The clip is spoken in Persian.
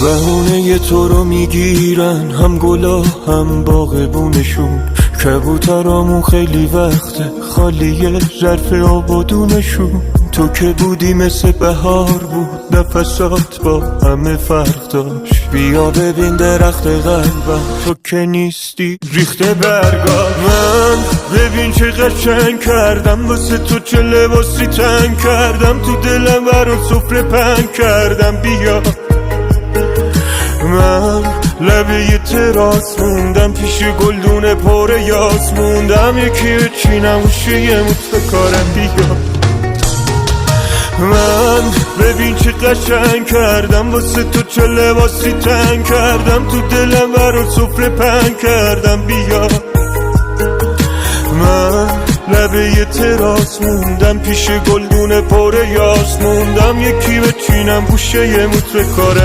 بهونه تو رو میگیرن هم گلا هم باغبونشون، کبوترامون خیلی وقته خالیه ظرف آبادونشون. تو که بودی مثل بهار بود، نفسات با همه فرق داشت. بیا ببین درخت قلبم، تو که نیستی ریخته برگا. من ببین چه قشنگ کردم واسه تو، چه لباسی تنگ کردم تو دلم، برات سفره پنگ کردم. بیا من لبه تراس موندم، پیش گلدون پر یاس موندم. یکی چینم و شیه متفکارم. بیا من ببین چه قشنگ کردم واسه تو، چه لباسی تنگ کردم تو دلم، برات سفره پنگ کردم. بیا من لبه تراس موندم، پیش گلدون پر یاس موندم. یکی بچینم گوشه متفکارم.